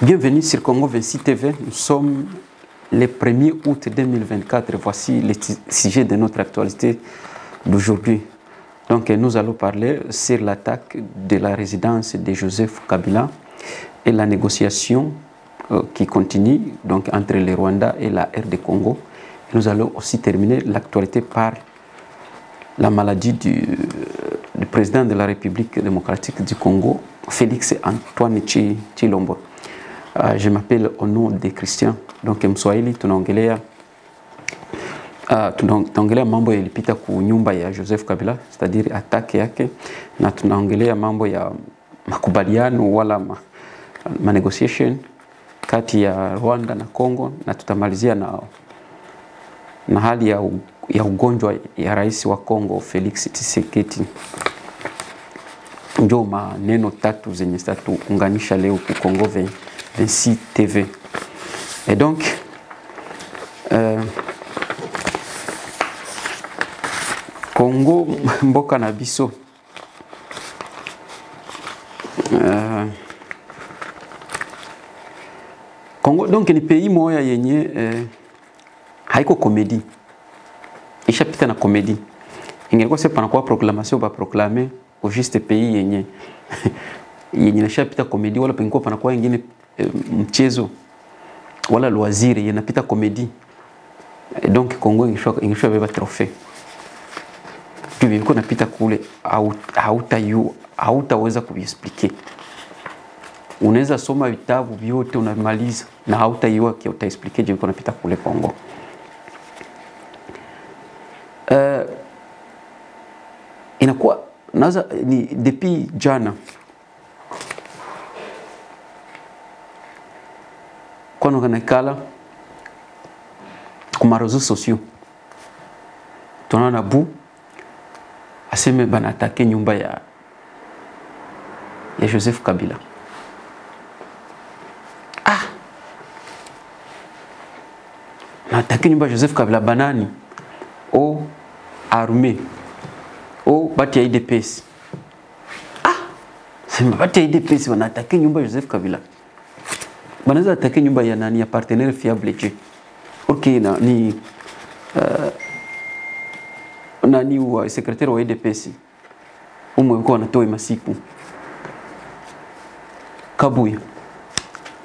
Bienvenue sur Congo 26 TV. Nous sommes le 1er août 2024. Voici les sujets de notre actualité d'aujourd'hui. Donc, nous allons parler sur l'attaque de la résidence de Joseph Kabila et la négociation qui continue donc, entre le Rwanda et la RD Congo. Nous allons aussi terminer l'actualité par la maladie du président de la République démocratique du Congo, Félix Antoine Tshilombo. Je m'appelle au nom de Christian. Donc Mswahili tunaongelea mambo yalipita ku nyumba ya Joseph Kabila, c'est-à-dire attaque yake, na tunaongelea mambo ya makubaliano wala negotiation kati ya Rwanda na Congo, na tutamalizia na hali ya ugonjwa ya rais wa Congo Felix Tshisekedi. Ndio maneno tatu zenye tutaunganisha leo ku Congo 26 TV. Et donc, Congo mboka na biso. Congo donc ni pays moya yenye haiko komedi. Ishapita na komedi. Ingekuwa sepa na kwa proclamation ba proclamer au juste pays yenye yenye nashapita komedi, wala pengine pana kwa wengine mchezo wala loisir yanapita komedi. Donc Congo ingeshwa beba trophée. Tu viko napita kule hautaweza kuexpliquer. Unaweza soma vitabu vyote unamaliza na hautaiwa kia utaexpliquer je viko napita kule Congo. Inakuwa naza ni depuis jana kwa nganakala kuma réseaux sociaux tunaona bu aseme bana attaquer nyumba ya Joseph Kabila. Na attaquer nyumba ya Joseph Kabila banani au armée au bati ya IDPS. Sema bati ya IDPS bana attaquer nyumba ya Joseph Kabila. Banaweza attaquer nyumba ya nani, ya partenaire fiable je. Okay, nani wa secrétaire wa IDPS. Umwe uko anatoa masiku. Kabuya.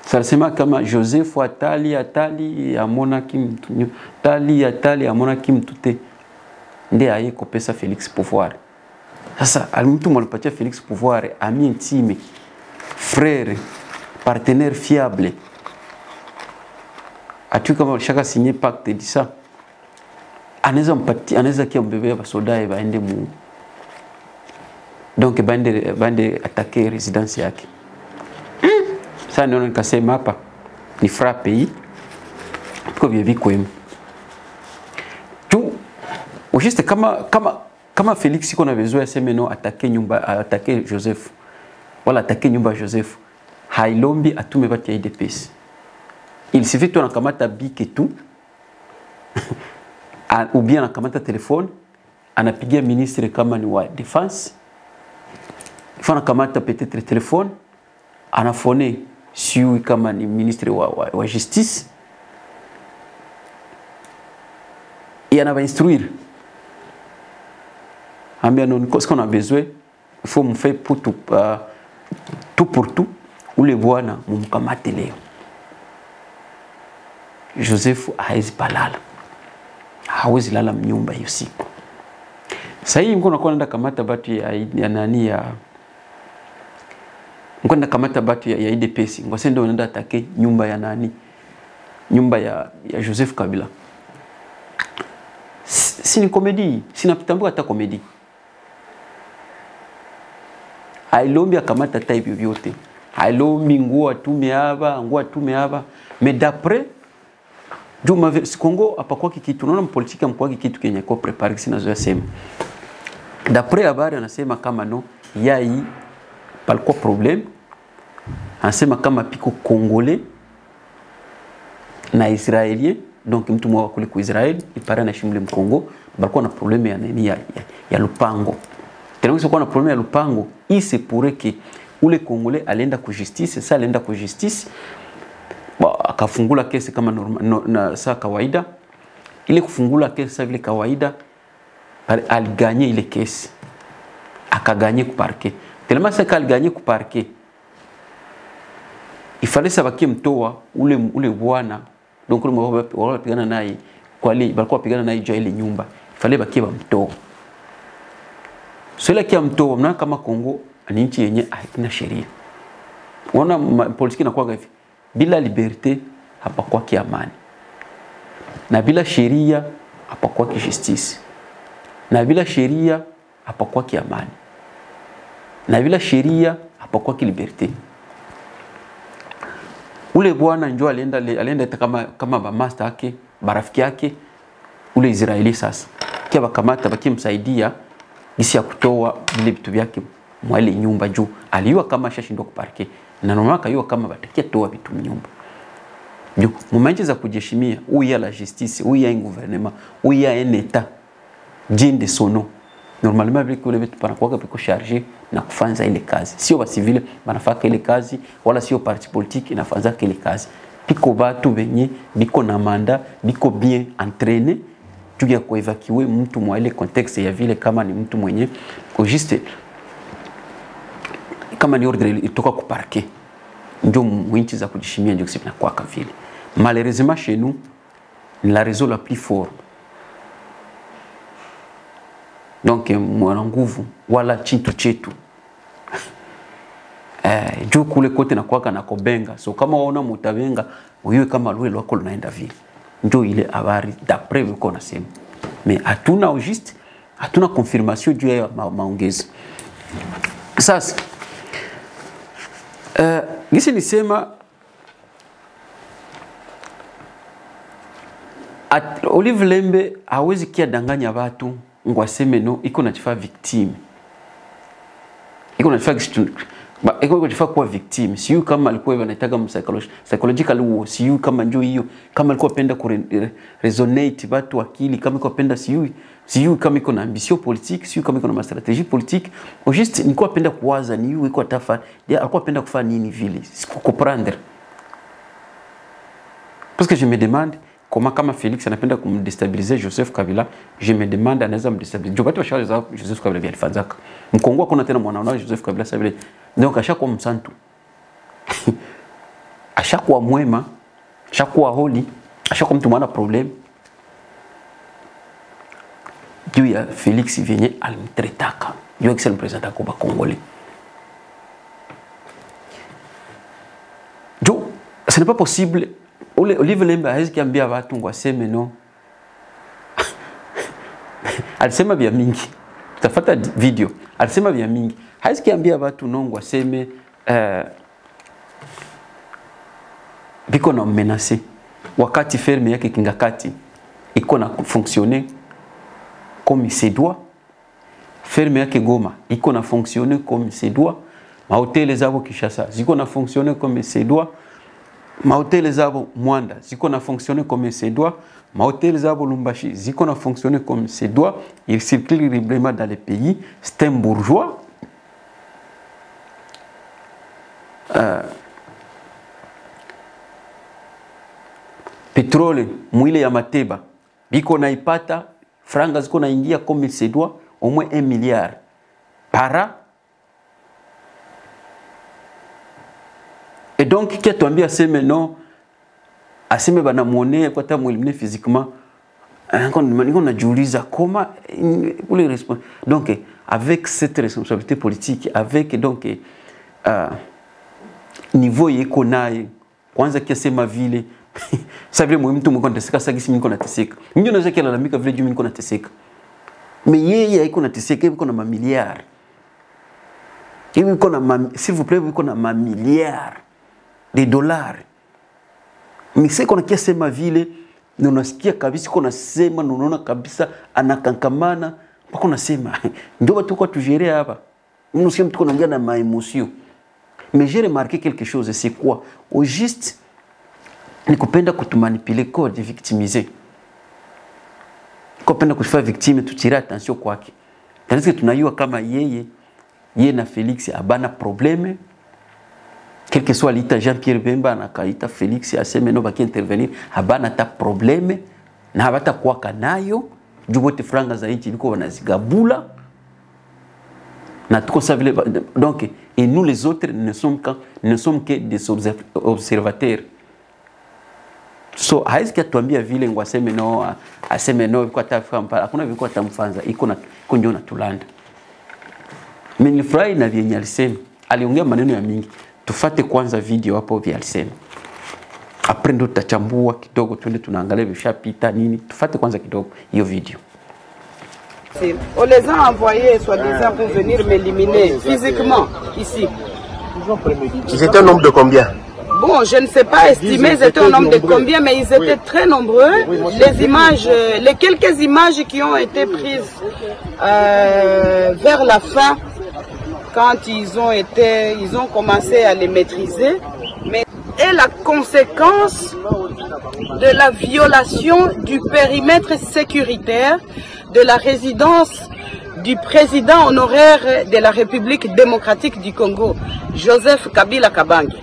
Sasa kama Joseph atali amona kimtu. Atali amona kimtu te. Ndiye ayeko pesa Félix pouvoir. Sasa mtu mwalipatia Félix pouvoir, ami intime, frère, partenaire fiable. Atu kama shaka signé pacte de ça. Anaweza kia mbebe ba soda baende mu. Donc bande attaquer résidence yake. Sasa ndio nikasema hapa ni frappe hii. Kwa vile kwema. Juste kama Félix iko na besoin aseme no attaquer Joseph. Wala attaquer nyumba Joseph. Hailombi atume bati ya IDPS. Il suffit tu anakamata bic et tout. Ou bien anakamata téléphone, anapigia ministre kama ni wa défense. Il faut anakamata peut-être téléphone, anafone siu kama ni ministre wa justice. Et anava instruire. Ambia non ce qu'on a besoin, il faut me faire pour tout pour tout ou les bwana mumkamate leo. Joseph haizi palala. Hawezi lala mnyumba hiyo siku. Sasa hii mko naenda kamata batu ya nani ya mko naenda kamata batu ya IDPS. Ngose ndio unaenda atake nyumba ya nani? Nyumba ya Joseph Kabila. Si ni komedi, sinapitambua hata komedi. Hailombi akamata type vyote. Hailombi nguo atume hapa, mais d'après Juma Congo apakuwa kitu, unaona mpolitika mkwa kitu kenye ko prepare sina zoea sema. D'après habari anasema kama no yai palikuwa problem. Anasema kama piko Congolais na Israelien, donc mtu mwa kule ku Israel ipara na shimule mkongo, balikuwa na problem ya nini ya lupango. Tena kwa na problem ya lupango, il se pourrait que ule Congolais alienda ku justice, ça alienda ku justice akafungula kesi kama na saa kawaida. Ile kufungula kesi vile kawaida aliganye ile kesi. Akaganye ku parquet. Tellement ça aliganye ku parquet. Il fallait sabakie mtoa ule bwana. Donc ule wala pigana naye kwa ile balikuwa pigana naye juu ile nyumba. Il fallait bakie ba mtoa. Sio kia mtoa mna kama Kongo ni nchi yenye haina sheria. Unaona politiki inakuwa hivi. Bila liberté hapakuwa kiamani. Na bila sheria hapakuwa justice. Na bila sheria hapakuwa kiamani. Na bila sheria hapakuwa liberté. Ule bwana njoo alienda kama ba master yake, barafiki yake ule Israeli sasa. Kia bakamata bakimsaidia gisi ya kutoa vile vitu vyake mwale nyumba juu. Aliwa kama shashindwa kuparke. Na normal kayua kama batakia toa vitu nyumba. Juu mumanji za kujeshimia, uya la justice, uya gouvernement, uya un état digne de son nom. Normalement vile kule vitu panakuwa piko chargé na kufanza ile kazi. Sio ba civile banafaka ile kazi wala sio parti politique inafanza ile kazi. Piko batu benye biko na manda, biko bien entraîné juu ya kuevacuer mtu mwa ile contexte ya vile kama ni mtu mwenye juste kama ni ordre itoka ku parquet. Ndio mwinchi za kujishimia ndio kisipina kwa vile. Malheureusement chez nous, la raison la plus forte. Donc mwana nguvu wala chintu chetu. Juu kule kote na kwaka na kobenga. So kama waona mutabenga, uyue kama lwe lwako lunaenda vile. Ndio ile habari d'après viko nasema. Mais hatuna au juste, hatuna confirmation juu ya maongezi. Sasa gisi nisema Olive Lembe hawezi kia danganya watu ngwaseme no iko na chifa victime. Iko na chifa kuwa victime. Siyu kama alikuwa wanaitaga psychological war. Siyu kama njoo hiyo. Kama alikuwa penda resonate watu akili. Kama alikuwa penda siyu kama iko na ambition politique. Siyu kama iko na stratégie politique. Au juste nilikuwa penda kuwaza ni yu iko atafa. Alikuwa penda kufanya nini vile. Siku comprendre. Parce que je me demande comment kama Félix anapenda kumdestabiliser Joseph Kabila, je me demande anaweza mdestabiliser. Jobati washaza Joseph Kabila vile alifanzaka. Mkongo kuna tena mwana wa Joseph Kabila sasa vile. Donc ashakuwa msantu. Ashakuwa mwema, ashakuwa holy, ashakuwa mtu mwana problem. Juu ya Félix vyenye alimtretaka. Juu ya kisema president kwa Kongolais. Juu, ce n'est pas possible. Olive Lembe hawezi kiambia watu ngwaseme no. Alisema vya mingi. Tutafuata video. Alisema vya mingi. Hawezi kiambia watu no ngwaseme biko na menacer. Wakati ferme yake Kingakati iko na fonctionner comme il se doit. Ferme yake Goma iko na fonctionner comme il se doit. Mahoteli zabo Kinshasa ziko na fonctionner comme il se doit. Mahoteli zabo Mwanda ziko na fonctionner comme il se doit. Mahoteli zabo Lumbashi ziko na fonctionner comme il se doit. Il circule librement dans le pays. C'est un bourgeois. Pétrole mwile ya Mateba biko na ipata franga ziko na ingia comme il se doit au moins 1 milliard par an. Et donc, qui a tombé à ces non, à ces bana monnaie, quoi t'as éliminer physiquement, on a Julisa, comment pour les responsables. Donc, avec cette responsabilité politique, avec donc niveau économique, kwanza kiasi ma ville, ça veut dire moi, tout le monde teseka, ça gisi miko na teseka. Mimi naza kila la mika vile juu miko na teseka. Mais yeye iko na teseka, iko na ma milliards. Iko na s'il vous plaît, iko na ma milliards de dollars. Mais c'est qu'on a kiasi ma ville, nous nasikia kabisa kuna sema, unaona kabisa anakankamana, mpaka unasema ndio watu kwa tujere hapa. Nous sommes tout connaissant dans ma émotion. Mais j'ai remarqué quelque chose, c'est quoi? Au juste, ni kupenda kutumanipuler quoi de victimiser. Kupenda kufa victime, tutira attention kwake. Tandis que tunayua kama yeye na Félix abana problème. quel que soit l'État, Jean-Pierre Bemba, Nakaïta, Félix, Asemeno, qui intervenir, Habana ta problème, Nabata kwa kanayo, Djubote franga za nchi biko wanazigabula. Donc, et nous les autres ne sommes que des observateurs. So, haiziki atuambia vile ngo asemeno kwa tafamba, hakuna viko atamfanza, iko ndio natulanda. Mimi nilifurahi na vyenye alisema. Aliongea maneno ya mingi. Tufate kwanza video hapo vya alisema. Après ndo tutachambua kidogo twende tunaangalia vishapita nini. Tufate kwanza kidogo hiyo video. On les a envoyés soi-disant pour venir m'éliminer physiquement ici. Ils étaient un nombre de combien? Bon, je ne sais pas estimer ils étaient un nombre de combien, mais ils étaient très nombreux. Les images, les quelques images qui ont été prises vers la fin, quand ils ont commencé à les maîtriser, et la conséquence de la violation du périmètre sécuritaire de la résidence du président honoraire de la République démocratique du Congo, Joseph Kabila Kabange,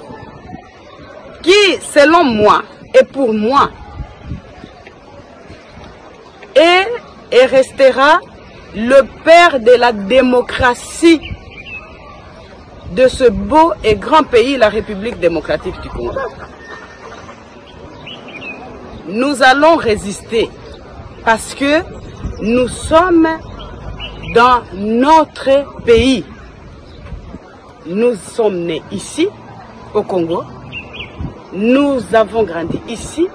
qui, selon moi et pour moi, est et restera le père de la démocratie de ce beau et grand pays, la République démocratique du Congo. Nous allons résister parce que nous sommes dans notre pays. Nous sommes nés ici, au Congo. Nous avons grandi ici.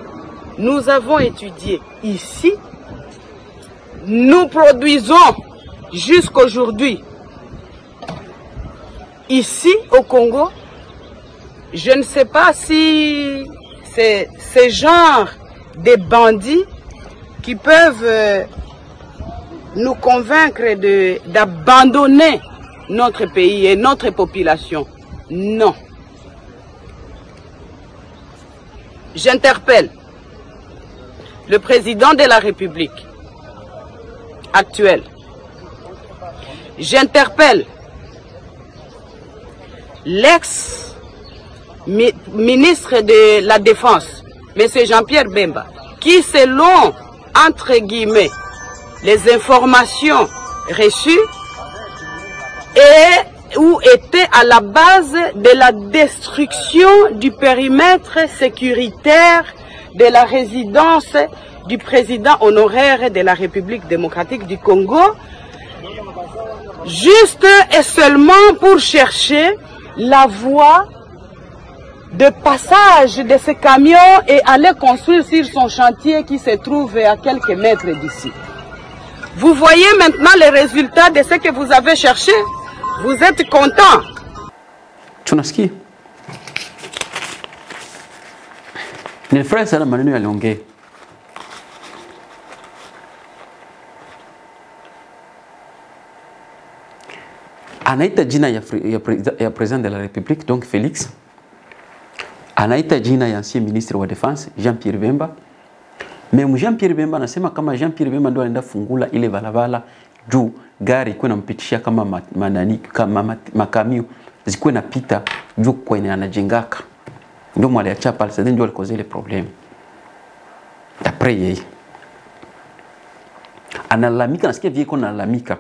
Nous avons étudié ici. Nous produisons jusqu'aujourd'hui ici au Congo. Je ne sais pas si c'est ce genre de bandits qui peuvent nous convaincre d'abandonner notre pays et notre population. Non. J'interpelle le président de la République actuel. J'interpelle l'ex-ministre de la Défense, M. Jean-Pierre Bemba, qui selon, entre guillemets, les informations reçues, ou était à la base de la destruction du périmètre sécuritaire de la résidence du président honoraire de la République démocratique du Congo, juste et seulement pour chercher la voie de passage de ce camion et aller construire sur son chantier qui se trouve à quelques mètres d'ici. Vous voyez maintenant les résultats de ce que vous avez cherché. Vous êtes content. Tunasikia. Nilifurahi sana maneno yaliongea. Anaita jina ya président de la République, donc Félix. Anaita jina ya ancien ministre wa défense, Jean-Pierre Bemba. Même Jean-Pierre Bemba anasema kama Jean-Pierre Bemba ndio anaenda fungula ile balabala juu gari ikuwe nampitishia kama manani kama makamio zikuwe napita juu kwenye anajengaka. Ndio mwale acha pale sasa ndio alikoze ile problem. D'après yeye. Analalamika, nasikia vile iko analalamika.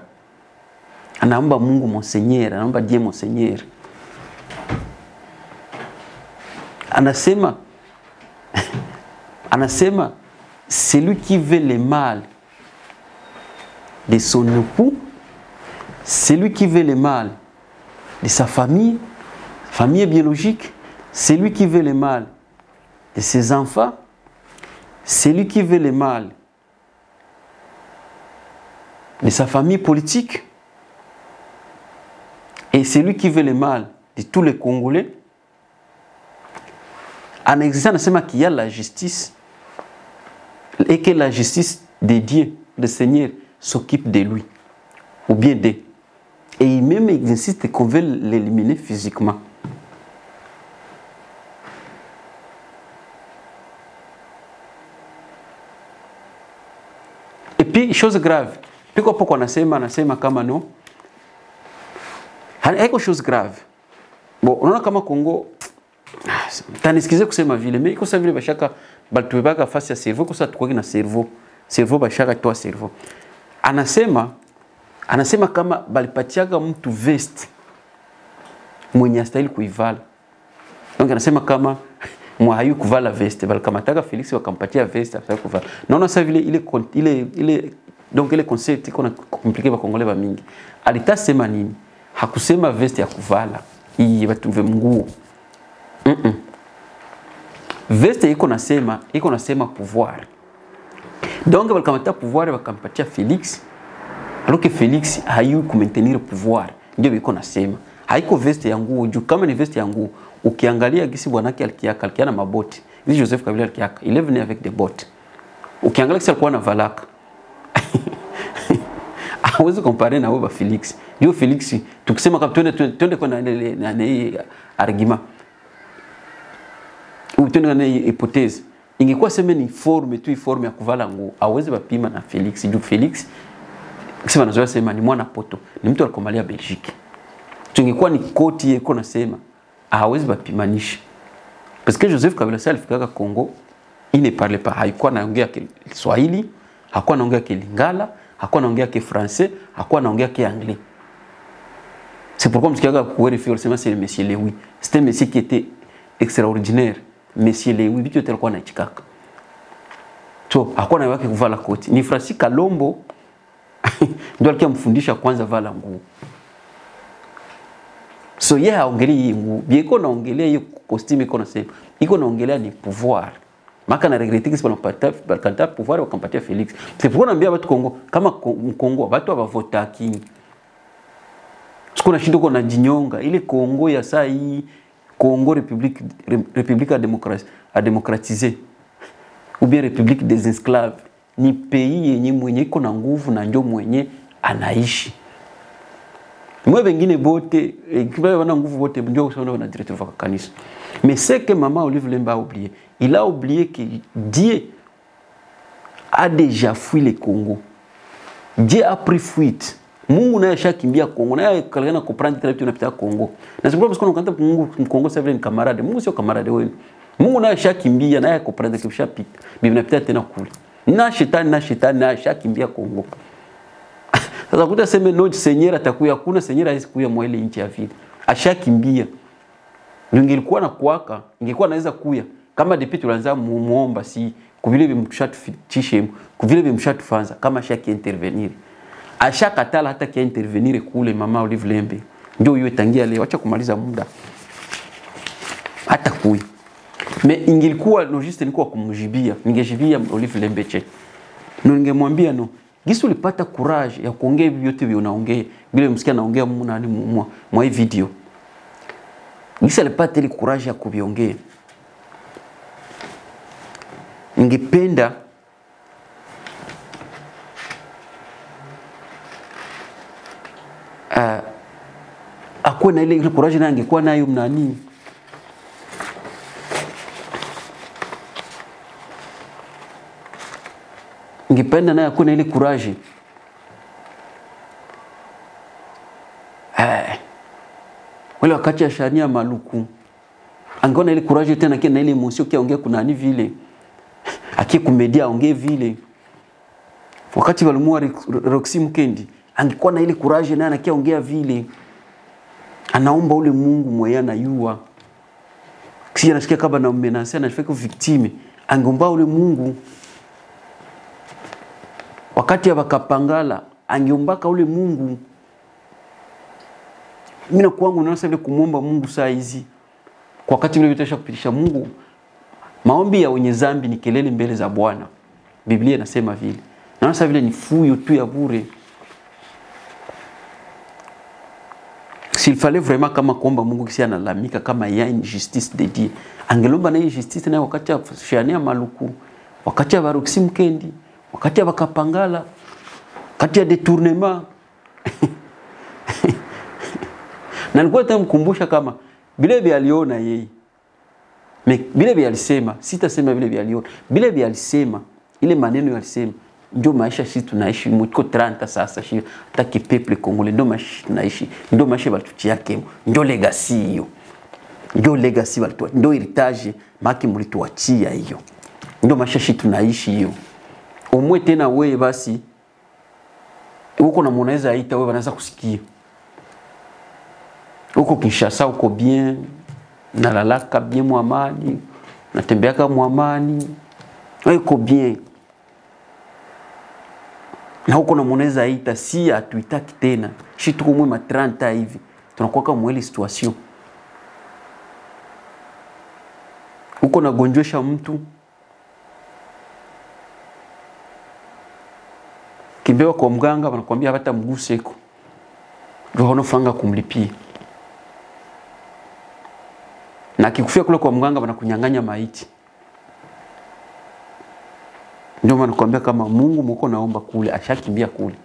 Anaomba Mungu Monseigneur, anaomba Dieu Monseigneur. Anasema celui qui veut le mal de son époux, celui qui veut le mal de sa famille biologique, celui qui veut le mal de ses enfants, celui qui veut le mal de sa famille politique, et celui qui veut le mal de tous les Congolais, en existant, qu'il y a la justice et que la justice de Dieu, le Seigneur, s'occupe de lui, ou bien d'eux. Et il même insiste qu'on veut l'éliminer physiquement. Et puis, chose grave, pourquoi on a kama non, haiko chose grave. Bon, on a kama Congo, tanisikize kusema vile mais iko sa vile bashaka balituweka fasi ya cerveau kwa sababu tuko na cerveau bashaka toa cerveau. Anasema kama balipatiaga mtu vest mwenye astahili kuivala. Donc anasema kama mwahayu kuvala vest balikamataka Felix wakampatia vest afanye kuvala. Naona sasa vile ile donc ile concept iko na compliqué ba Congolais ba mingi. Alitasema nini? Hakusema vest ya kuvala. Hii batuve nguo. Vest iko nasema pouvoir. Donc balikamata pouvoir bakampatia Felix. Alors que Felix hayu ku maintenir pouvoir. Ndio biko nasema. Haiko veste ya nguo juu kama ni veste ya nguo ukiangalia gisi bwanake alikia na maboti. Gisi Joseph Kabila alikiaka, il est venu avec des bottes. Ukiangalia kisa alikuwa na valaka. Hawezi comparer na wewe Felix. Ndio Felix tukisema kama twende kwa na argument. Ou twende na hypothèse. Ingekuwa sema ni forme ya kuvala nguo. Hawezi bapima na Felix. Juu Felix kisa wanazoea sema ni mwana poto. Ni mtu alikomalia Belgique. Tungekuwa ni koti yeko nasema hawezi bapimanisha. Parce que Joseph Kabila alifika Congo, il ne parlait pas, haikuwa anaongea Kiswahili, hakuwa anaongea Kilingala, hakuwa anaongea Kifrancais, hakuwa anaongea Kianglais. C'est pourquoi msikiaga kuwerifi walisema c'est le monsieur Lewi. C'était un monsieur qui était extraordinaire. Monsieur Lewi bitu yote alikuwa anachikaka. So, hakuwa na wake kuvala koti. Ni Francis Kalombo ndio alikuwa mfundisha kwanza vala nguo. So yeye haongelei nguo. Bieko naongelea hiyo costume iko nasema. Iko naongelea ni pouvoir. Maka na regretter que balkanta pouvoir wakampatia Felix. C'est pourquoi naambia watu Kongo kama Kongo watu wavota kingi. Siku na shindo na jinyonga ile Kongo ya saa hii Congo République à démocratiser ou bien République des esclaves ni pays yenye mwenye iko na nguvu na ndio mwenye anaishi. Mwe wengine bote kiba wana nguvu bote ndio kusema wana directeur wa kanisa. Mais c'est que maman Olive Lemba a oublié. Il a oublié que Dieu a déjà fui le Congo. Dieu a pris fuite. Mungu naye ashakimbia Kongo. Naye kalingana comprendre tena tunapita Kongo. Na sababu parce qu'on entend Mungu Kongo c'est vrai ni camarade. Mungu sio camarade wewe. Mungu naye ashakimbia naye comprendre que shapita. Bibi napita tena kule. Na shetani naye ashakimbia Kongo. Sasa kuta sema no Seigneur atakuya kuna Seigneur asikuya mwele nchi ya vile. Ashakimbia. Ningekuwa na kuaka, ingekuwa naweza kuya. Kama depuis tulanza muomba si kuvile bimshatufitishe, kuvile bimshatufanza kama shaki intervenir. Ashakatala hata kia intervenir kule mama Olive Lembe. Ndio yeye tangia leo acha kumaliza muda. Hata kuya. Mais ingekuwa logiste nilikuwa kumjibia, ningejibia Olive Lembe che. Ningemwambia no. Gisi ulipata courage ya kuongea vyote vile unaongea bila msikia naongea mwa hii video. Gisi alipata ile courage ya kuviongea. Ningependa akuwe na ile courage na angekuwa nayo mnani. Ngipenda naye akuwe na ile courage. Wale wakati ya Shania Maluku. Angeona ile courage tena kia na ile emotion kia ongea kuna ni vile. Aki kumedia ongea vile. Wakati walimua Roxy Mkendi, angekuwa na ile courage naye anakia ongea vile. Anaomba ule Mungu mwenye anayua. Kisi anasikia kama na menace anafika victime. Angeomba ule Mungu. Wakati ya bakapangala angeombaka ule Mungu. Mimi na kwangu naona vile kumuomba Mungu saa hizi. Kwa wakati vile vitasha kupitisha Mungu. Maombi ya wenye dhambi ni kelele mbele za Bwana. Biblia inasema vile. Naona vile ni fuyo tu ya bure. S'il fallait vraiment kama kuomba Mungu kisi analamika kama ya injustice de Dieu. Angelomba na injustice na wakati ya Shania Maluku, wakati ya Roxy Mkendi, wakati ya bakapangala, wakati ya détournement. Na nilikuwa nitamkumbusha kama vile vile aliona yeye. Vile vile alisema, sitasema vile vile aliona. Vile vile alisema, ile maneno yalisema, ndio maisha sisi tunaishi mwiko 30 sasa shi taki peuple congolais ndio maisha tunaishi, ndio maisha batuchi yake, ndio legacy hiyo. Ndio legacy walitoa, ndio heritage maki mlituachia hiyo. Ndio mashashi tunaishi hiyo. Umwe tena wewe basi uko na mwanaweza aita wewe wanaweza kusikia. Uko Kinshasa uko bien, nalalaka bien muamani, natembeaka muamani. Wewe uko bien. Na uko na mwanaweza aita si atuitaki tena. Shi tuko mwe ma 30 hivi. Tunakuwa kama mweli situation. Uko na gonjwesha mtu kimbewa kwa mganga wanakuambia hata mguseko. Ndio wanafanga kumlipia. Na kikufia kule kwa mganga wanakunyang'anya maiti. Ndio wanakuambia kama Mungu mko naomba kule ashakimbia kule.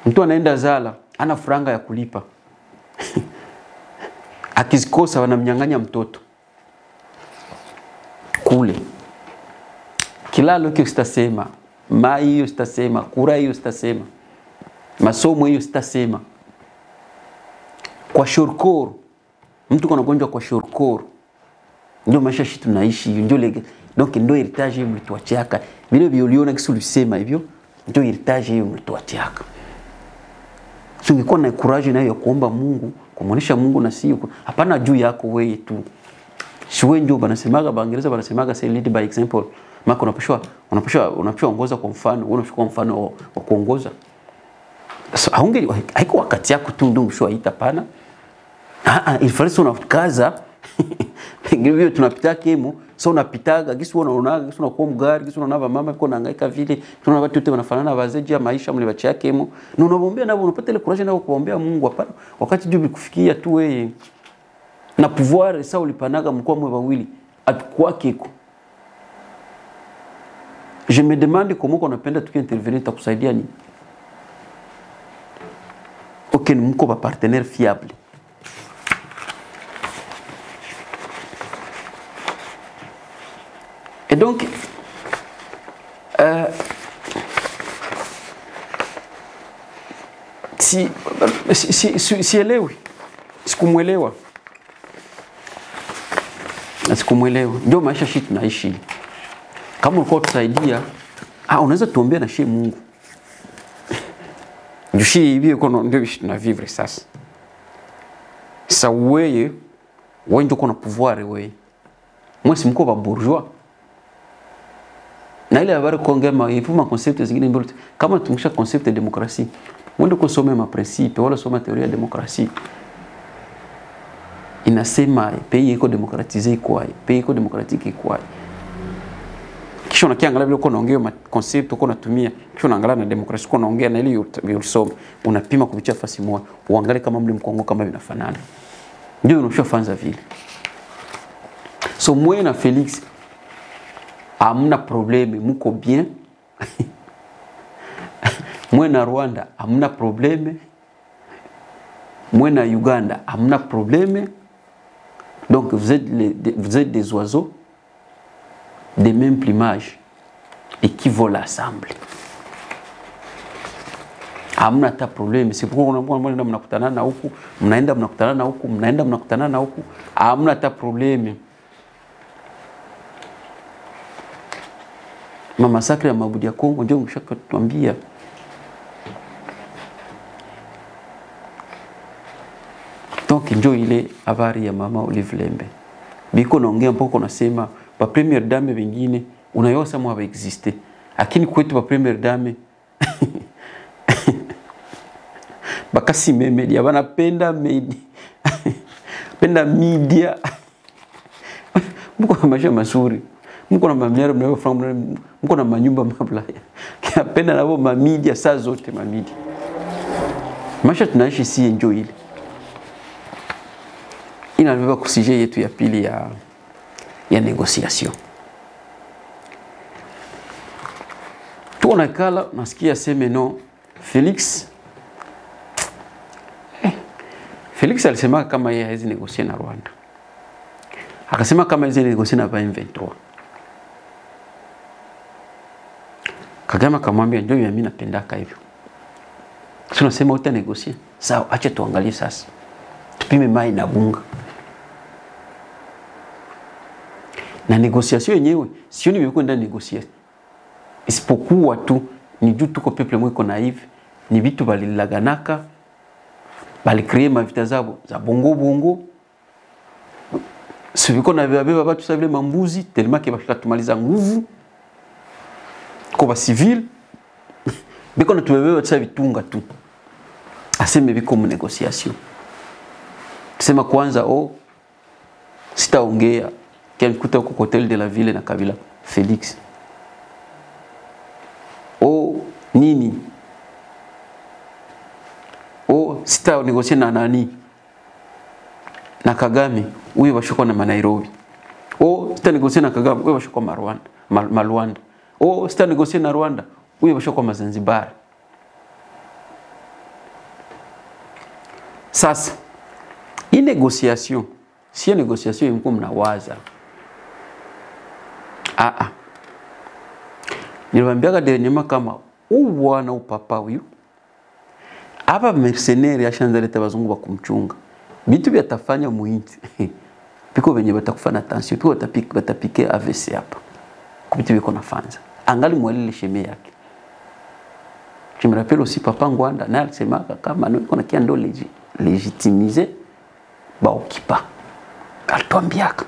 Mtu anaenda zala ana franga ya kulipa. Akizikosa wanamnyang'anya mtoto. Kule. Kilalo kio sitasema, mai hiyo sitasema, kura hiyo sitasema, masomo hiyo sitasema. Kwa shorkor, mtu kuna gonjwa kwa shorkor. Ndio maisha shi tunaishi, ndio lege. Donc ndio heritage hiyo mlituachiaka. Vile uliona kisu ulisema hivyo, ndio heritage hiyo mlituachiaka. So ungekuwa na courage nayo ya kuomba Mungu, kumuonesha Mungu na sio hapana juu yako wewe tu. Siwe ndio banasemaga Baingereza banasemaga say lead by example. Mako unapashwa ongoza kwa mfano, unachukua mfano wa kuongoza. So haiko wakati yako tu ndio mshwaita pana. Ilifalisi unakaza. Ngivyo tunapita kemo, so unapitaga, gisi unaonaga, gisi unakuwa mgari, gisi unaona mama yuko nahangaika vile, tunaona watu wote wanafanana wazeji ya maisha mlibacha kemo. Na unaombea nao unapata ile courage nao kuombea Mungu hapana. Wakati juu bikufikia tu wewe na pouvoir ça ulipanaga mkoa mwe wawili atukwakeko. Je me demande comment on appelle tout intervenir takusaidia nini? Aucun mko ba partenaire fiable. Et donc si elewi sikumwelewa. Sikumwelewa. Ndio maisha shi tunaishi. Kama ulikuwa tusaidia, unaweza tuombea na shi Mungu. Ndio shi hivi uko ndio shi tunavivre sasa. Sasa wewe ndio uko na pouvoir wewe. Moi si mko ba bourgeois. Na ile habari kuongea ifuma concept zingine mbele kama tumisha concept ya demokrasia. Mwende kusoma ma principe wala soma teoria ya demokrasia. Inasema pays iko demokratize kwa pays iko demokratiki kwa kisha unakiangalia vile uko naongea ma concept uko natumia kisha unaangalia na demokrasia uko naongea na ile ulisoma unapima kupitia fasi moja uangalie kama mli mkongo kama vinafanana ndio unashofanza vile. So mwe na Felix amna probleme muko bien. Mwe na Rwanda amna probleme. Mwe na Uganda amna probleme. Donc vous êtes des oiseaux de même plumage et qui volent ensemble. Hamna ta problème, c'est pourquoi on mnakutana na huku, mnaenda mnakutana na huku, mnaenda mnakutana na huku, hamna ta problème. Mama Sakre ya Mabudi ya Kongo ndio mshaka tuambia. Donc ndio ile habari ya mama Olive Lembe. Biko naongea mpoko nasema pa premier dame wengine unayosa mwa existe. Lakini kwetu pa premier dame bakasi media wanapenda media. Penda media. Mko na maisha mazuri. Mko na mamiara mnayofanya mko na manyumba mablaya. Kinapenda nabo ma media saa zote ma media. Maisha tunaishi si enjoy ile. Inabeba kusije yetu ya pili ya negociation. Tuonakala nasikia sema no Felix alisema kama yeye hawezi negocier na Rwanda. Akasema kama yeye negocier na M23. Kagame akamwambia ndio mimi napendaka hivyo. Tunasema uta negocier. Sawa, acha tuangalie sasa. Tupime mai na bunga. Na négociation yenyewe sio ni kwenda négocier. Isipokuwa tu ni juu tuko peuple mwiko naive, ni vitu balilaganaka, bali créer mavita zabo za bongo bongo. Siviko na beba batu sa vile mambuzi tellement que bashaka tumaliza nguvu ko ba civil biko na tubebe batu sa vitunga tu. Aseme biko mu négociation. Sema kwanza sitaongea kelikuta kwa hotel de la ville na Kabila Felix. Nini? Sita négocier na nani? Na Kagame, huyo bashoko na Nairobi. Sita négocier na Kagame, huyo bashoko Rwanda. Sita négocier na Rwanda, huyo bashoko Zanzibar. Sasa, hii négociation, si négociation imko mnawaza. Niliwaambiaga dernièrement kama uwana upapa huyu aba mercenaire ashanza leta bazungu bakumchunga bitu byatafanya muinti biko benye batakufana attention tu batapike AVC hapa kubitu biko nafanza angali mwalile sheme yake. Je me rappelle aussi papa Ngwanda na alisema kama niko na kiando légitimiser ba okipa alituambiaka.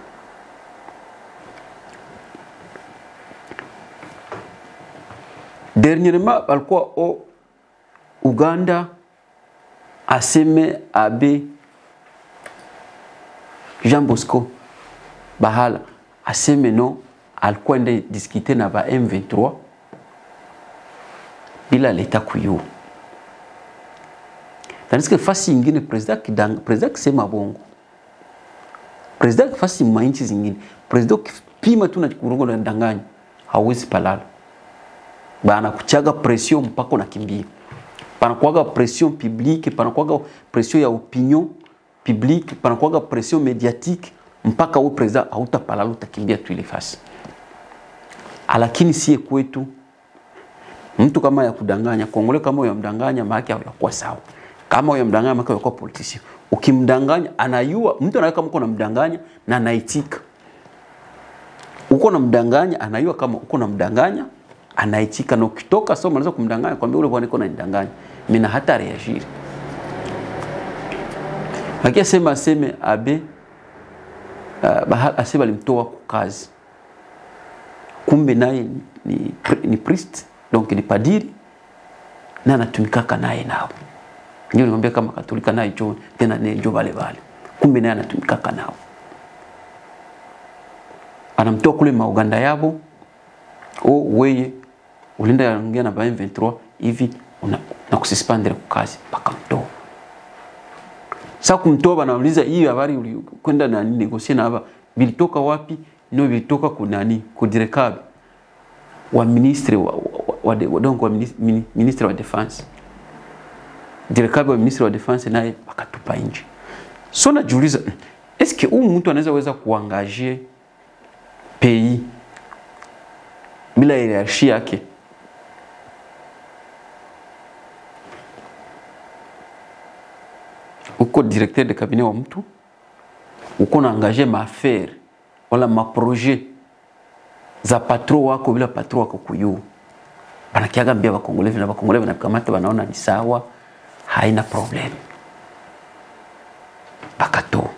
Dernièrement, alikuwa Uganda aseme abe Jean Bosco Bahala aseme no alikuwa ende discuter na ba M23 bila leta kuyu. Tandis que fasi ingine president kisema bongo. President fasi mainchi zingine. President kipima tu na kurongo na ndanganya hawezi palala. Bana kuchaga pression mpaka nakimbia. Panakuwaga pression publique, panakuwaga pression ya opinion publique, panakuwaga pression médiatique mpaka wewe president hautapalala utakimbia tu ile fasi. Lakini sie kwetu mtu kama ya kudanganya, Kongole kama ya mdanganya maana yake kwa sawa. Kama ya mdanganya maana yake kwa politician. Ukimdanganya anayua, mtu anaweka kama uko na mdanganya na anaitika. Uko na mdanganya anayua kama uko na mdanganya anaitika, na ukitoka sio mwanzo kumdanganya kwambia ule bwana iko na nidanganya. Mimi na hata reagir. Hakia aseme abe Bahala asema alimtoa kwa kazi. Kumbe naye ni priest, donc ni padiri na anatumikaka naye nao. Ndio niambia kama Katolika naye jo tena ne jo vale. Kumbe naye anatumikaka nao. Anamtoa kule mauganda yabo. Weye ulinda yaongea na ba M23 hivi na kususpendre kwa kazi paka mtoa. Sasa kumtoa banauliza hii habari ulikwenda na négocier na hapa bilitoka wapi? Ndio bilitoka kunani kudirekabe wa ministre donc wa ministre wa defense. Direkabe wa ministre wa defense naye akatupa nje. So najiuliza est-ce que mtu anaweza kuangager pays bila hierarchie yake? Uko directeur de cabinet wa mtu, uko na engager ma affaire wala ma projet za patron wako bila patron wako kuyu. Banakiaga mbia bakongole na bakongole banakamata banaona ni sawa, haina problem. Bakato.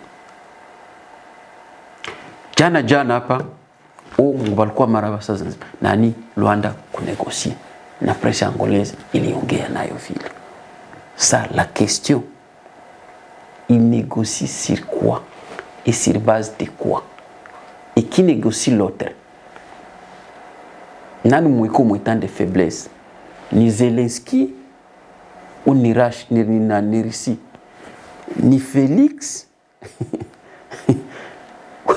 Jana hapa walikuwa maraba sasa nani Luanda kunégocier na presse angolaise iliongea nayo vile. Ça la question, il négocie sur quoi et sur base de quoi? Et qui négocie l'autre? Nani mwiko mwitan de faiblesse? Ni Zelensky ou ni ni Russie? Ni Félix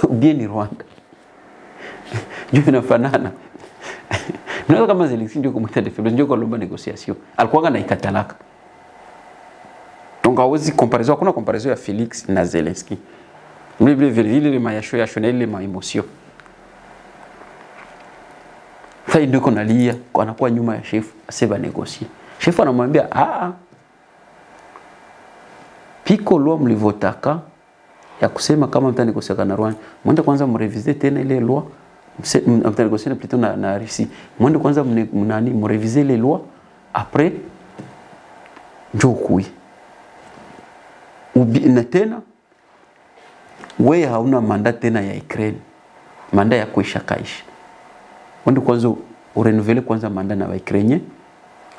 ou bien ni Rwanda? Ndio inafanana. Ndio kama Zelensky ndio kumwita de faiblesse, ndio kolomba négociation. Alikuwa na ikatalaka. Donc hawezi comparaison, hakuna comparaison ya Félix na Zelensky. Vile mayasho ya shonele ma emotion. Sasa ndio konalia anakuwa nyuma ya chef aseba négocier. Chef anamwambia piko lo mlivotaka ya kusema kama mtanegosia na Rwanda, mwende kwanza mreviser tena ile loi, mtanegosia plutôt na Russie. Mwende kwanza mreviser les lois, après njoo kui. Na tena wewe hauna mandat tena ya Ukraine. Mandat ya kuisha kaisha. Mwende kwanza urenouveler kwanza mandat na Ukraine,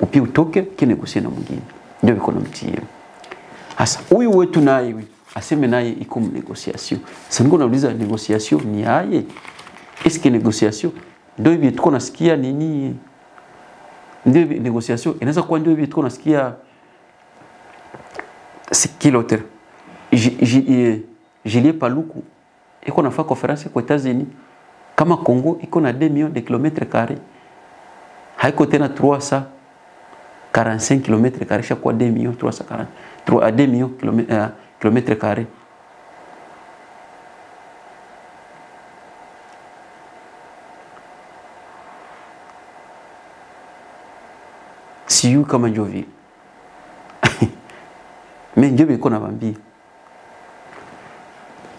upi utoke kinegosia na mwingine. Ndio biko na mtie. Sasa huyu wetu naye aseme naye iko négociation. Sasa niko nauliza négociation ni aye? Est-ce que négociation ndio hivi tuko nasikia nini? Ndio négociation inaweza kuwa ndio hivi tuko nasikia kiloter. Julien Paluku iko nafanya conférence kwa États-Unis kama Congo iko na 2 millions de kilomètres carrés. Haiko tena 345 kilomètres carrés chaque 2 millions 340 3 à 2 millions kilomètres carrés. Siyo kama njovi. Mais njovi iko na bambi.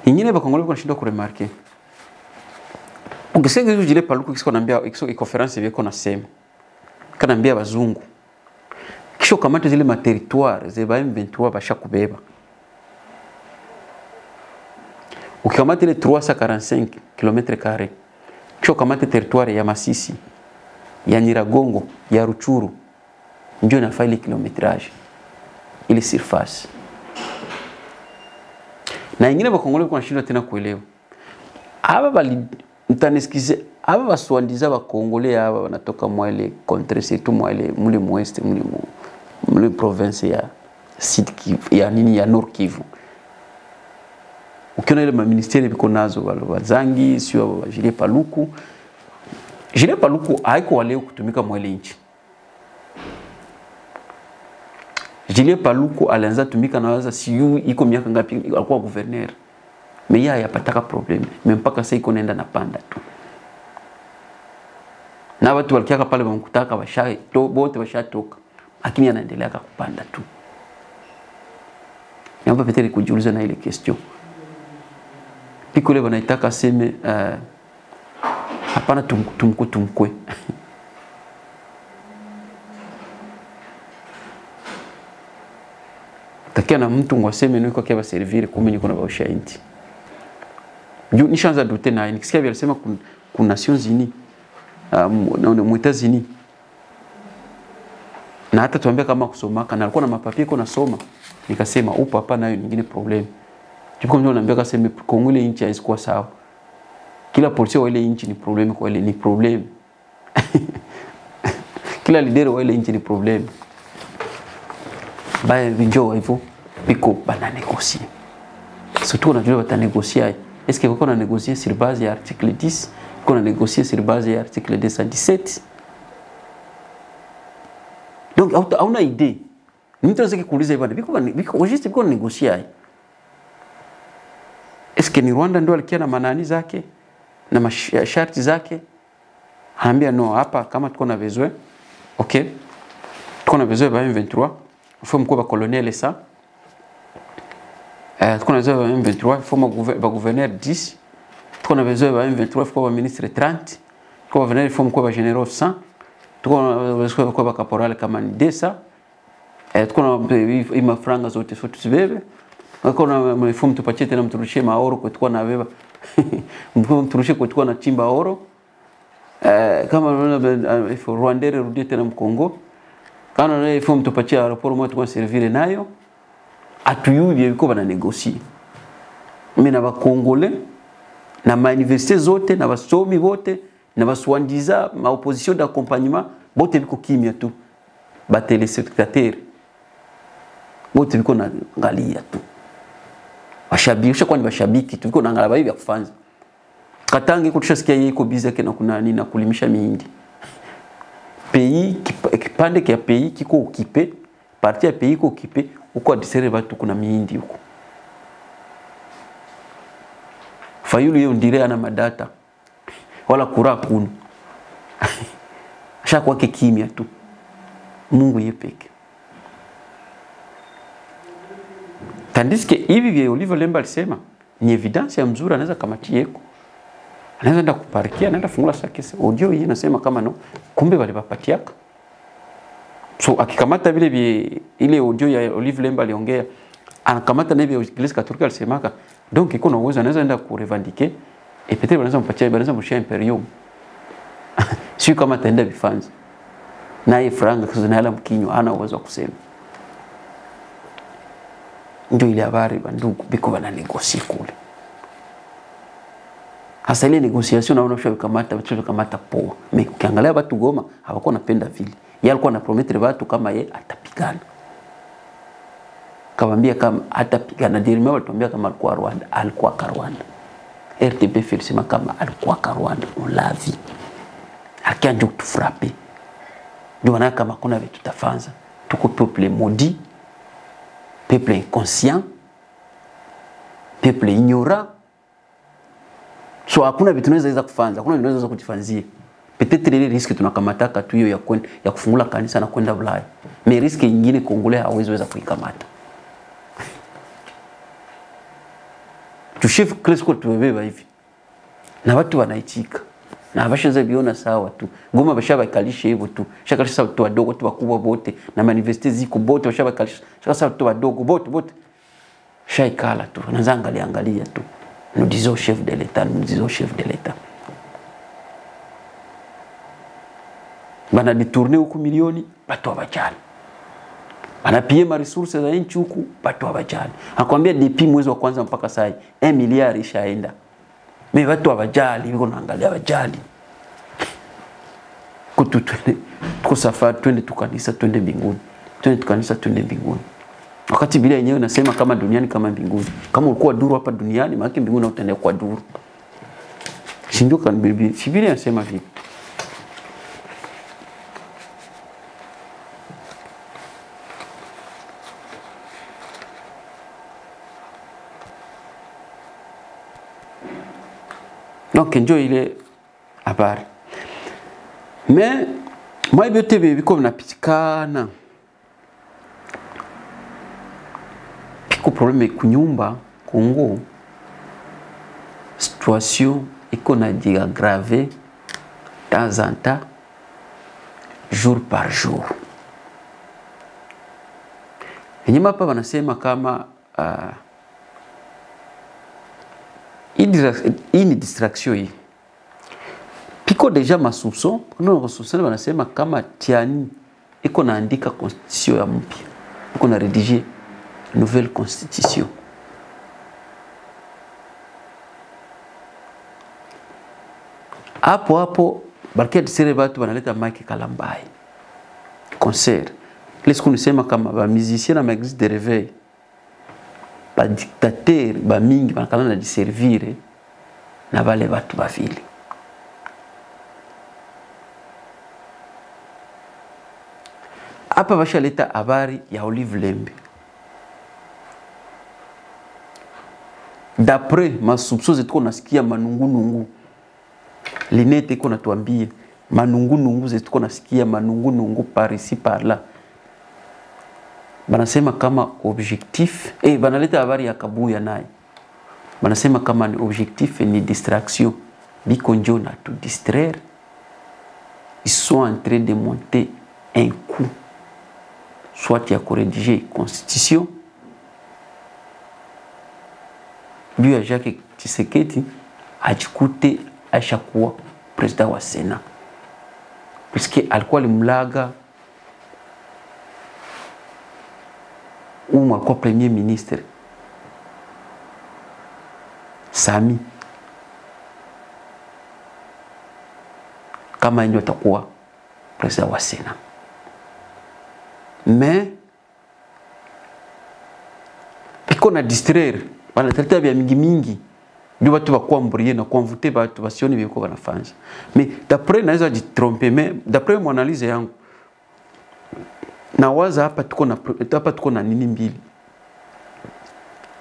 Ingine bakongole kwa shindo kuremarke. Ukisema hizo Julien Paluku kisiko naambia ikso conference yeko na sema. Kanaambia bazungu. Kisho kamata zile ma territoire zeba M23 bashakubeba. Ukikamata ile 345 km², kisho kamata territoire ya Masisi, ya Nyiragongo, ya Ruchuru, ndio na faili kilometrage ile surface. Na ingine bakongole kwa shindo tena kuelewa. Aba bali mtanisikize aba baswandiza bakongole aba wanatoka mwele contre surtout mwele muli mweste muli province ya Sud Kivu ya nini ya Nord Kivu. Ukiona ile ministeri biko nazo bazangi sio Julien Paluku. Julien Paluku haiko wale kutumika mwele nchi. Julien Paluku alianza tumika na waza siyo iko miaka ngapi alikuwa gouverneur. Mais yeye yapataka problème. Mais mpaka sasa iko nenda na panda tu. Na watu walikiaka pale wamkutaka washae bote washatoka. Lakini anaendelea kupanda tu. Naomba peteri kujiuliza na ile question. Piko leo wanaitaka seme hapana tumkwe. Takia na mtu ngwaseme nuko kwa servir kumi niko na bausha inti. Nishaanza dute na nikisikia vile alisema kuna Nations Unies mu États-Unis. Na hata tuambia kama kusoma kana alikuwa na mapapie kuna soma. Nikasema upo hapa nayo nyingine problem. Ndipo ndio naambia kasema Kongo ile nchi haikuwa sawa. Kila polisi wa ile nchi ni problem kwa ile ni problem. Kila leader wa ile nchi ni problem. Bae vinjo hivyo biko bana négocier. Surtout on a dû négocier. Est-ce que vous avez négocié sur base de l'article 10, qu'on a négocié sur base de l'article 217? Donc, on a une idée. Nous avons dit que nous avons juste négocié. Est-ce que ni Rwanda ndio alikia na manani zake na masharti zake? Haambia no hapa kama tuko na besoin. OK. Tuko na besoin ba M23. Il faut mko ba colonel ça. Tuko na besoin ba M23, il faut ba gouverneur 10. Tuko na besoin ba M23, il faut ba ministre 30. Tuko ba gouverneur, il faut mko ba généraux 100. Tuko na besoin ba caporal kama ni 200. Tuko na ima franga zote sote tubebe. Tuko na mfumo tupatie tena mturushie maoro kwa tuko na beba. Mfumo mturushie kwa tuko na chimba oro. Kama ifo Rwandere rudie tena mkongo. Kana na ifo mtupatie aeroport moto kwa servir nayo. Atuyubi biko bana négocier. Mimi na bakongole na ma université zote na basomi bote na baswandiza ma opposition d'accompagnement bote biko kimia tu. Ba téléspectateurs. Bote biko na ngalia tu. Washabiki kwa ni bashabiki tu biko na ngala bayi ya kufanza. Katange ko tushasikia yeye iko bize yake na kuna nini na kulimisha mihindi. Pays kipande kia pays kiko occupé, partie ya pays ko occupé, uko adisere watu kuna mihindi huko. Fayulu yeye ndire ana madata. Wala kura kunu. Asha kwake kimya tu. Mungu yeye peke. Tandis que hivi vya Oliver Lemba alisema ni evidence ya mzuri anaweza kamatia yeko. Anaweza enda kuparikia, anaenda fungula sakese. Audio hii inasema kama no, kumbe wale bapatiaka. So akikamata vile ile audio ya Olive Lemba aliongea, anakamata na hivi Eglise Katolika alisemaka, donc iko na uwezo anaweza enda kurevendiquer et peut-être wanaweza mpatia, wanaweza mshia imperium. Sio kama ataenda bifanzi. Naye franga kuzinaala mkinyo ana uwezo wa kusema. Ndio ile habari bandugu biko bana negosi kule. Hasa ile negotiation naona kamata poa. Mais ukiangalia watu Goma hawakuwa napenda vile. Yeye alikuwa anapromettre watu kama yeye atapigana. Kawambia kama atapigana, dirime walituambia kama alikuwa Rwanda, alikuwa Rwanda. RTP filisema kama alikuwa Rwanda, on l'a vu. Akianza kutufraper. Ndio wana kama kuna vitu tutafanza. Tuko peuple maudit, peuple inconscient, peuple ignorant. So hakuna vitu tunaweza kufanza, hakuna vitu tunaweza kujifanzia. Peut-être ile risque tunakamataka tu hiyo ya kufungula kanisa na kwenda Ulaya. Mais risque nyingine Kongole hawezi kuikamata. Tushifu Kristo tubeba hivi. Na watu wanaitika. Na bashaza biona sawa tu. Goma bashabakalisha hivyo tu. Shakalisha watu wadogo tu wakubwa bote na manifeste ziko bote bashabakalisha. Shakalisha watu wadogo bote. Shaikala tu. Naanza angalia tu. Nous disons chef de l'État. Bana détourner huku milioni watu wabajali. Bana pie ma resources za nchi huku watu wabajali. Akwambia depuis mwezi wa kwanza mpaka sasa 1 miliari ishaenda. Mimi watu wabajali biko naangalia wabajali. Tuko safari twende tukanisa twende mbinguni. Twende mbinguni. Wakati Biblia yenyewe inasema kama duniani kama mbinguni. Kama ulikuwa duru hapa duniani, maana mbinguni utaenda kwa duru. Sindio kan Biblia inasema hivi. Donc ndio ile habari. Mais moi biote biko napitikana. Piko problème kunyumba Kongo. Situation iko na aggravé temps en temps, jour par jour. Enyema hapa wanasema kama hii ni distraction hii. Piko deja masoupçon, kuna masoupçon wanasema kama Tiani iko naandika constitution ya mpya. Iko na rédiger nouvelle constitution. Hapo barkia sere watu wanaleta Mike Kalambai. Concert. Lesku nisema kama ba musicien na magazine de réveil. Ba dictateur ba mingi banakana na diservire na bale watu bavili. Hapa bashaleta habari ya Olive Lembe. D'après ma soupçon zetu nasikia manungu. Linete iko natuambia manungu zetu nasikia manungu par ici par là. Banasema kama objectif banaleta habari ya Kabuya naye. Banasema kama ni objectif ni distraction. Biko njo na tout distraire. Ils sont en train de monter un coup. Soit ya corriger constitution. Lui ya Jacques Tshisekedi ajikute ashakuwa president wa Sénat. Puisque alikuwa limlaga alikuwa premier ministre Sami kama ndio atakuwa president wa Sénat. Mais piko na distraire bana traiter bya mingi ndio watu wakuwa mbrie na kuamvute watu wasioni biko wanafanya. Mais d'après naweza jitromper, mais d'après mon analyse yangu na waza hapa tuko na nini mbili.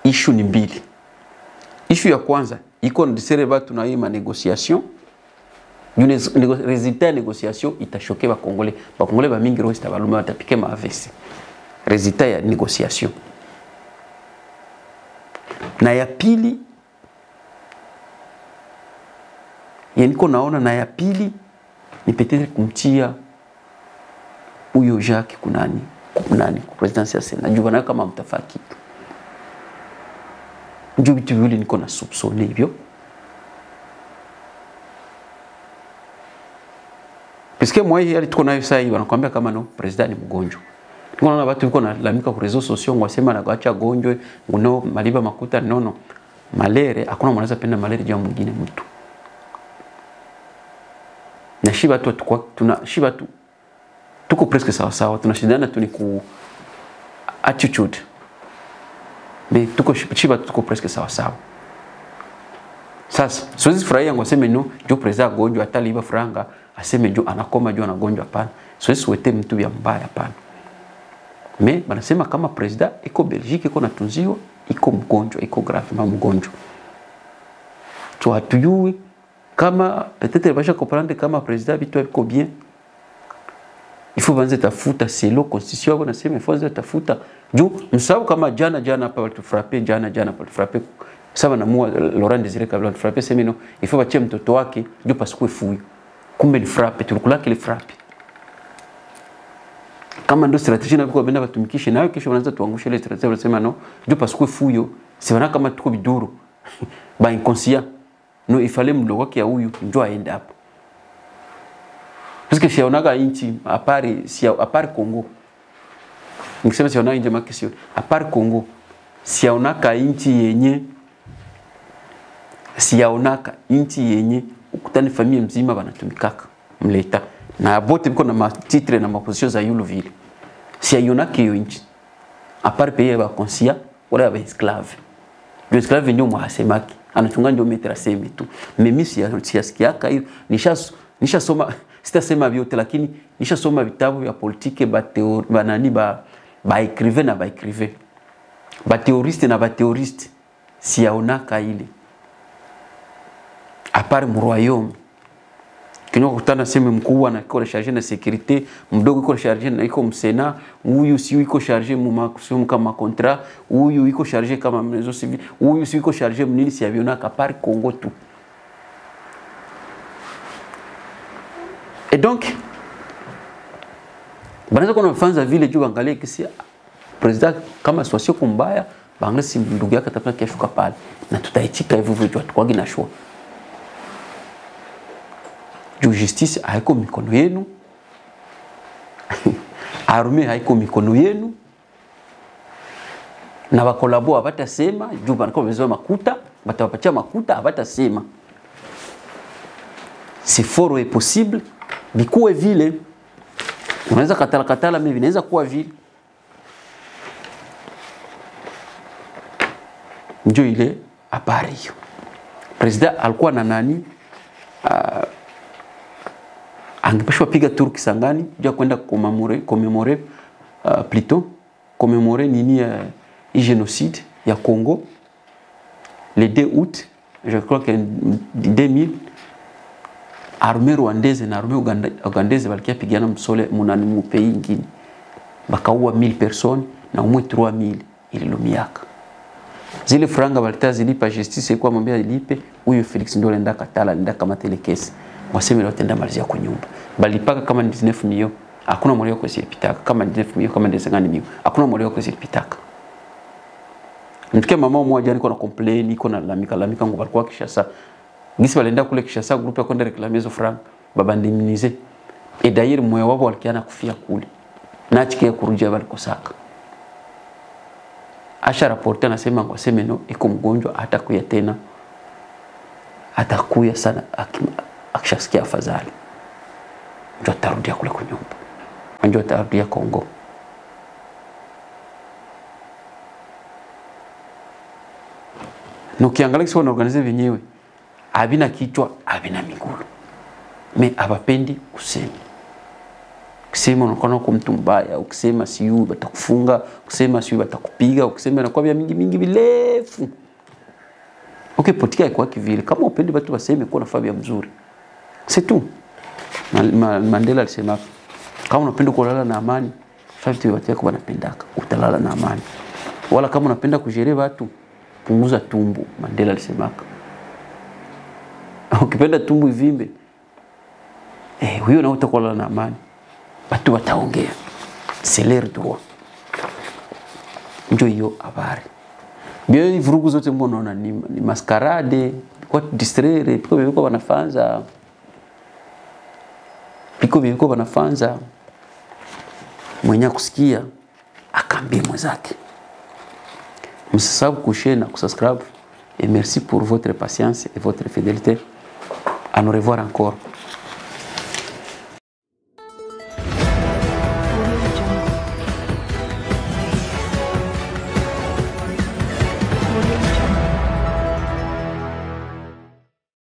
Issue ni mbili. Issue ya kwanza iko ndisere watu na hii ma négociation. Yule résultat ya négociation itashoke ba Congolais. Ba Congolais ba mingi roho itabaluma watapike ma AVC. Résultat ya négociation. Na ya pili Yeniko naona na ya pili ni peut-être kumtia huyo Jacques kunani kwa presidence ya Sena. Najua na kama mtafaki. Ndio vitu vile niko na soupçonner hivyo. Piske moi hali tuko nayo sasa hivi wanakuambia kama no president ni mgonjwa. Niko naona watu wiko na lamika kwa réseaux sociaux wasema na kuacha gonjwe, ngono maliba makuta nono. Malere hakuna mwanaweza penda malere jambo mwingine mtu. Na shiba tu shiba tu tuko presque sawa tunashindana tu ni ku attitude. Mais tuko shiba tuko presque sawa. Sasa siwezi furahia ngoseme no jo president gonjwa ataliba franga aseme jo anakoma jo anagonjwa hapana. Siwezi suete mtu ya mbaya hapana. Mais banasema kama president iko Belgique iko natunziwa iko mgonjwa iko gravement mgonjwa. Tu hatujui kama peut-être basha comprendre kama president bitu iko bien. Il faut banze tafuta selo constitution yako nasema il faut banze tafuta juu msabu kama jana hapa watu frapper jana pa frapper sawa na moi Laurent Désiré Kabila frapper semino il faut bachie mtoto wake juu parce que fuyo kumbe ni frapper tulikula kile frapper kama ndo strategie na biko benda batumikishe nayo kisha wanaanza tuangushe ile strategie wanasema no juu parce que fuyo c'est wana kama tuko biduru ba inconscient no il fallait mdogo wake ya huyu ndio aende hapo. Parce que sionaga inchi à part Congo. Nikisema sionaga inchi makisio à part Congo. Sionaka inchi yenye ukutani familia mzima banatumikaka mleta. Na bote biko na matitre na maposition za yulu vile. Sionaka hiyo inchi. À part payer ba conscient wala ba esclave. Le esclave ndio mwasemaki. Anachunga ndio metra semi tu. Mimi siasikiaka hiyo nishasoma sitasema vyote lakini nishasoma vitabu vya politike ba écrivain na ba écrivain. Ba théoriste na ba théoriste siaonaka ile. À part mu royaume. Kinyo kutana sema mkuu na iko chargé na sécurité, mdogo iko chargé na iko msena, huyu si iko chargé mu makusum kama contrat, huyu iko chargé kama mnezo civil, huyu si iko chargé mnini si avionaka à part Congo tu. Et donc, banaza kuna mfanza vile juu angalia kisi president kama situation kumbaya bangale si ndugu yake atapata kesho pale na tutaichika hivyo hivyo tukwagi na shwa. Juu justice haiko mikono yenu. Arme haiko mikono yenu. Na bakolabo abatasema juu banako bezo makuta, batawapatia makuta abatasema. C'est fort et possible. Bikuwe vile unaweza katala mimi vinaweza kuwa vile ndio ile habari hiyo. President alikuwa na nani angepashwa piga tour Kisangani ndio kwenda commémorer plutôt commémorer nini génocide ya Congo le 2 août je crois que 2000 armée rwandaise na armée ugandaise balikia pigana msole munani mu pays ngine bakaua 1000 personnes na umwe 3000 ililumiaka zile franga balita zilipa justice kwa mwambia ilipe huyu Felix ndio anaenda katala nenda kama telekesi waseme leo tenda malizia kwa nyumba balipaka kama 19 milioni hakuna mwalio kwa sipitaka kama 19 milioni kama 50 milioni hakuna mwalio kwa sipitaka mtuke mama mmoja alikuwa na complain iko na lamika ngo balikuwa Kishasa gisi balenda kule Kishasa groupe ya kwenda reclamer zo franc baba ndiminize et d'ailleurs moyo wao walikiana kufia kule na achike kurudia balikosaka asha rapporter anasema ngo semeno iko mgonjwa atakuya tena atakuya sana akishasikia afadhali ndio atarudia kule kunyumba ndio atarudia Kongo. Nukiangalia sio organize wenyewe habina kichwa habina miguu me abapendi kusema unakuwa kwa mtu mbaya ukisema siyo batakufunga ukisema siyo batakupiga ukisema na kwa vya mingi virefu. Okay, politika iko kivile kama upendi watu waseme kwa nafaa mzuri c'est tout. Mandela alisema kama unapenda kulala na amani fati watu yako wanapendaka utalala na amani wala kama unapenda kujere watu punguza tumbo. Mandela alisema Ukipenda tumbo ivimbe, huyo na utakuwa na amani. Watu wataongea. C'est leur droit. Ndio hiyo habari. Bien vurugu zote mbona unaona ni mascarade, kwa distraire, piko wanafanza. Piko wanafanza. Mwenye kusikia akaambie mwenzake. Msisahau kushare na kusubscribe et merci pour votre patience et votre fidélité. À nous revoir encore.